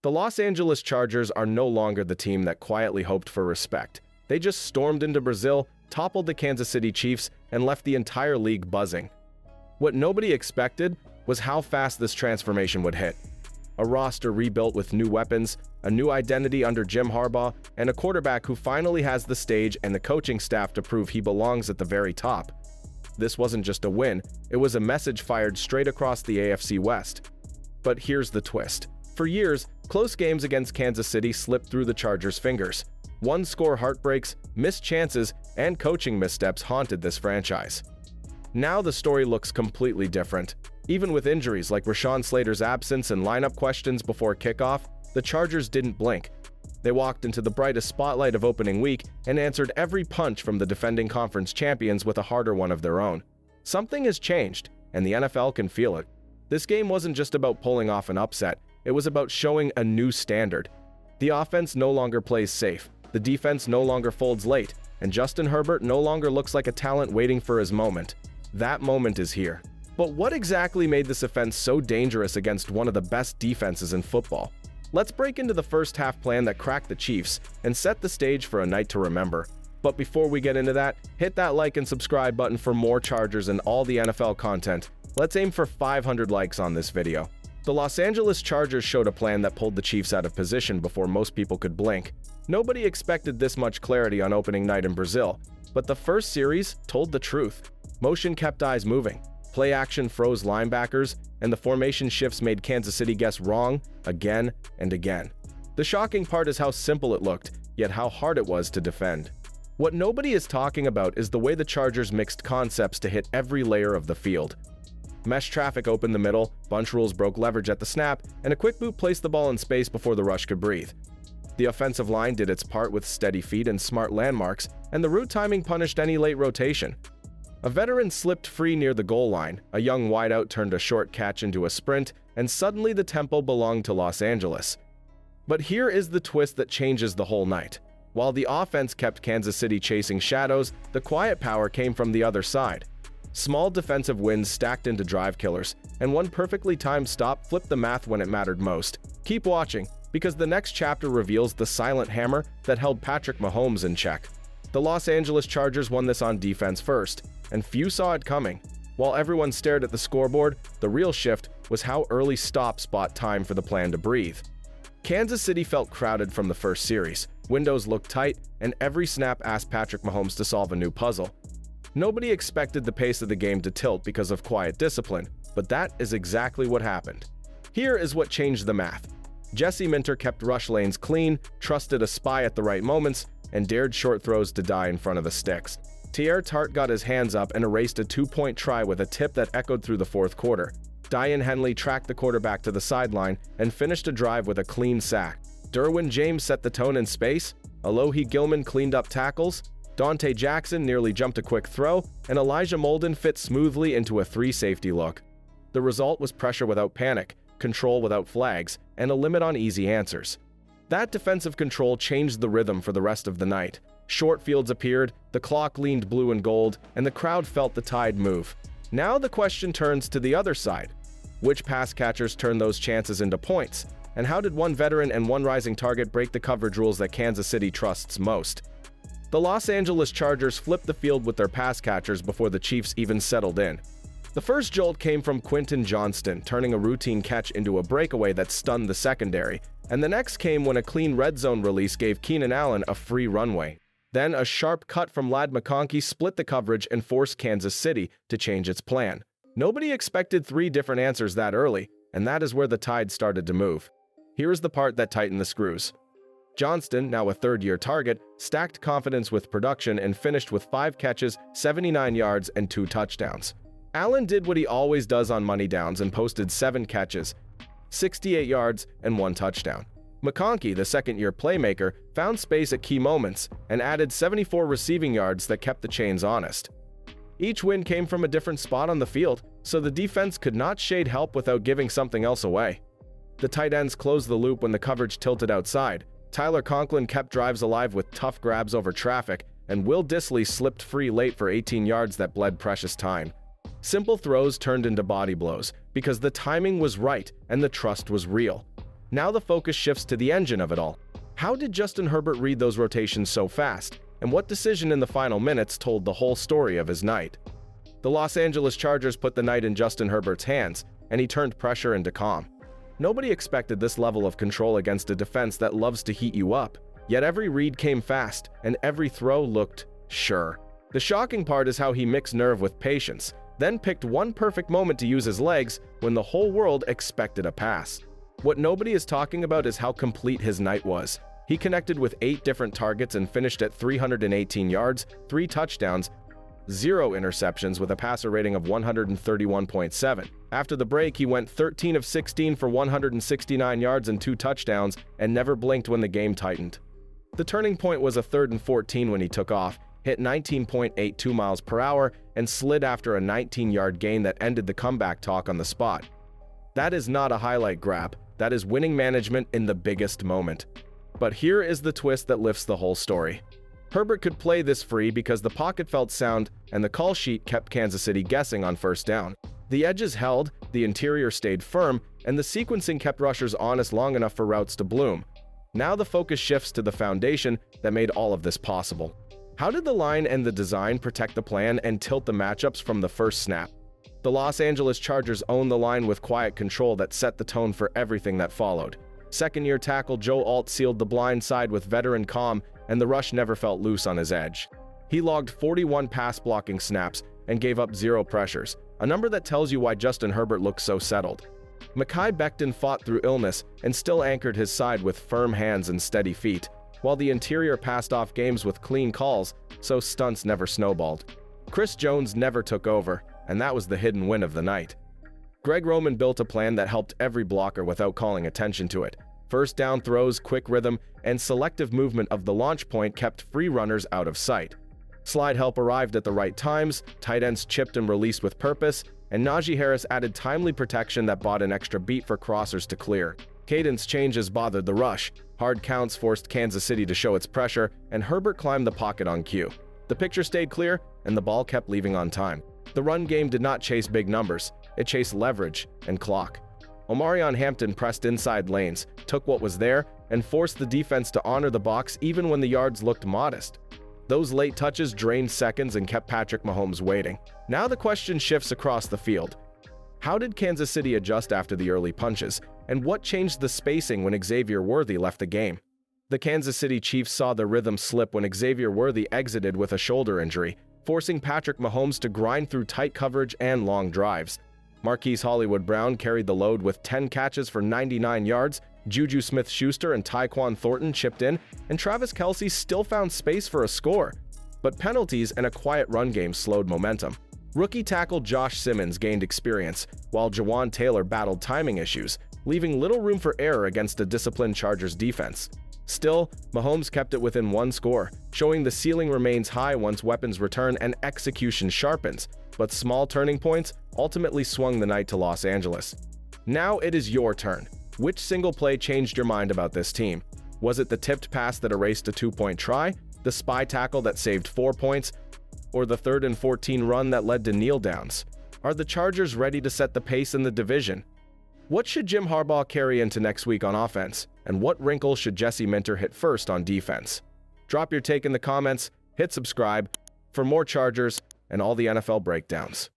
The Los Angeles Chargers are no longer the team that quietly hoped for respect. They just stormed into Brazil, toppled the Kansas City Chiefs, and left the entire league buzzing. What nobody expected was how fast this transformation would hit. A roster rebuilt with new weapons, a new identity under Jim Harbaugh, and a quarterback who finally has the stage and the coaching staff to prove he belongs at the very top. This wasn't just a win, it was a message fired straight across the AFC West. But here's the twist. For years, close games against Kansas City slipped through the Chargers' fingers. One-score heartbreaks, missed chances, and coaching missteps haunted this franchise. Now the story looks completely different. Even with injuries like Rashawn Slater's absence and lineup questions before kickoff, the Chargers didn't blink. They walked into the brightest spotlight of opening week and answered every punch from the defending conference champions with a harder one of their own. Something has changed, and the NFL can feel it. This game wasn't just about pulling off an upset, it was about showing a new standard. The offense no longer plays safe, the defense no longer folds late, and Justin Herbert no longer looks like a talent waiting for his moment. That moment is here. But what exactly made this offense so dangerous against one of the best defenses in football? Let's break into the first half plan that cracked the Chiefs and set the stage for a night to remember. But before we get into that, hit that like and subscribe button for more Chargers and all the NFL content. Let's aim for 500 likes on this video. The Los Angeles Chargers showed a plan that pulled the Chiefs out of position before most people could blink. Nobody expected this much clarity on opening night in Brazil, but the first series told the truth. Motion kept eyes moving, play action froze linebackers, and the formation shifts made Kansas City guess wrong again and again. The shocking part is how simple it looked, yet how hard it was to defend. What nobody is talking about is the way the Chargers mixed concepts to hit every layer of the field. Mesh traffic opened the middle, bunch rules broke leverage at the snap, and a quick boot placed the ball in space before the rush could breathe. The offensive line did its part with steady feet and smart landmarks, and the route timing punished any late rotation. A veteran slipped free near the goal line, a young wideout turned a short catch into a sprint, and suddenly the tempo belonged to Los Angeles. But here is the twist that changes the whole night. While the offense kept Kansas City chasing shadows, the quiet power came from the other side. Small defensive wins stacked into drive killers, and one perfectly timed stop flipped the math when it mattered most. Keep watching, because the next chapter reveals the silent hammer that held Patrick Mahomes in check. The Los Angeles Chargers won this on defense first, and few saw it coming. While everyone stared at the scoreboard, the real shift was how early stops bought time for the plan to breathe. Kansas City felt crowded from the first series. Windows looked tight, and every snap asked Patrick Mahomes to solve a new puzzle. Nobody expected the pace of the game to tilt because of quiet discipline, but that is exactly what happened. Here is what changed the math. Jesse Minter kept rush lanes clean, trusted a spy at the right moments, and dared short throws to die in front of the sticks. Teair Tart got his hands up and erased a two-point try with a tip that echoed through the fourth quarter. Diane Henley tracked the quarterback to the sideline and finished a drive with a clean sack. Derwin James set the tone in space, Alohi Gilman cleaned up tackles, Dante Jackson nearly jumped a quick throw, and Elijah Molden fit smoothly into a three-safety look. The result was pressure without panic, control without flags, and a limit on easy answers. That defensive control changed the rhythm for the rest of the night. Short fields appeared, the clock leaned blue and gold, and the crowd felt the tide move. Now the question turns to the other side. Which pass catchers turned those chances into points? And how did one veteran and one rising target break the coverage rules that Kansas City trusts most? The Los Angeles Chargers flipped the field with their pass catchers before the Chiefs even settled in. The first jolt came from Quentin Johnston, turning a routine catch into a breakaway that stunned the secondary, and the next came when a clean red zone release gave Keenan Allen a free runway. Then a sharp cut from Ladd McConkey split the coverage and forced Kansas City to change its plan. Nobody expected three different answers that early, and that is where the tide started to move. Here is the part that tightened the screws. Johnston, now a third-year target, stacked confidence with production and finished with 5 catches, 79 yards, and 2 touchdowns. Allen did what he always does on money downs and posted 7 catches, 68 yards, and 1 touchdown. McConkey, the second-year playmaker, found space at key moments and added 74 receiving yards that kept the chains honest. Each win came from a different spot on the field, so the defense could not shade help without giving something else away. The tight ends closed the loop when the coverage tilted outside. Tyler Conklin kept drives alive with tough grabs over traffic, and Will Dissly slipped free late for 18 yards that bled precious time. Simple throws turned into body blows because the timing was right and the trust was real. Now the focus shifts to the engine of it all. How did Justin Herbert read those rotations so fast, and what decision in the final minutes told the whole story of his night? The Los Angeles Chargers put the night in Justin Herbert's hands, and he turned pressure into calm. Nobody expected this level of control against a defense that loves to heat you up, yet every read came fast, and every throw looked sure. The shocking part is how he mixed nerve with patience, then picked one perfect moment to use his legs when the whole world expected a pass. What nobody is talking about is how complete his night was. He connected with 8 different targets and finished at 318 yards, 3 touchdowns, 0 interceptions with a passer rating of 131.7. After the break, he went 13 of 16 for 169 yards and 2 touchdowns and never blinked when the game tightened. The turning point was a 3rd and 14 when he took off, hit 19.82 miles per hour, and slid after a 19-yard gain that ended the comeback talk on the spot. That is not a highlight grab. That is winning management in the biggest moment. But here is the twist that lifts the whole story. Herbert could play this free because the pocket felt sound and the call sheet kept Kansas City guessing on first down. The edges held, the interior stayed firm, and the sequencing kept rushers honest long enough for routes to bloom. Now the focus shifts to the foundation that made all of this possible. How did the line and the design protect the plan and tilt the matchups from the first snap? The Los Angeles Chargers owned the line with quiet control that set the tone for everything that followed. Second-year tackle Joe Alt sealed the blind side with veteran calm, and the rush never felt loose on his edge. He logged 41 pass-blocking snaps and gave up 0 pressures, a number that tells you why Justin Herbert looks so settled. Mekhi Becton fought through illness and still anchored his side with firm hands and steady feet, while the interior passed off games with clean calls, so stunts never snowballed. Chris Jones never took over, and that was the hidden win of the night. Greg Roman built a plan that helped every blocker without calling attention to it. First down throws, quick rhythm, and selective movement of the launch point kept free runners out of sight. Slide help arrived at the right times, tight ends chipped and released with purpose, and Najee Harris added timely protection that bought an extra beat for crossers to clear. Cadence changes bothered the rush, hard counts forced Kansas City to show its pressure, and Herbert climbed the pocket on cue. The picture stayed clear, and the ball kept leaving on time. The run game did not chase big numbers, it chased leverage and clock. Omarion Hampton pressed inside lanes, took what was there, and forced the defense to honor the box even when the yards looked modest. Those late touches drained seconds and kept Patrick Mahomes waiting. Now the question shifts across the field. How did Kansas City adjust after the early punches, and what changed the spacing when Xavier Worthy left the game? The Kansas City Chiefs saw the rhythm slip when Xavier Worthy exited with a shoulder injury, forcing Patrick Mahomes to grind through tight coverage and long drives. Marquise Hollywood Brown carried the load with 10 catches for 99 yards, Juju Smith-Schuster and Tyquan Thornton chipped in, and Travis Kelce still found space for a score. But penalties and a quiet run game slowed momentum. Rookie tackle Josh Simmons gained experience, while Jawan Taylor battled timing issues, leaving little room for error against a disciplined Chargers defense. Still, Mahomes kept it within 1 score, showing the ceiling remains high once weapons return and execution sharpens, but small turning points ultimately swung the night to Los Angeles. Now it is your turn. Which single play changed your mind about this team? Was it the tipped pass that erased a 2-point try, the spy tackle that saved 4 points, or the 3rd and 14 run that led to kneel downs? Are the Chargers ready to set the pace in the division? What should Jim Harbaugh carry into next week on offense, and what wrinkle should Jesse Minter hit first on defense? Drop your take in the comments, hit subscribe for more Chargers and all the NFL breakdowns.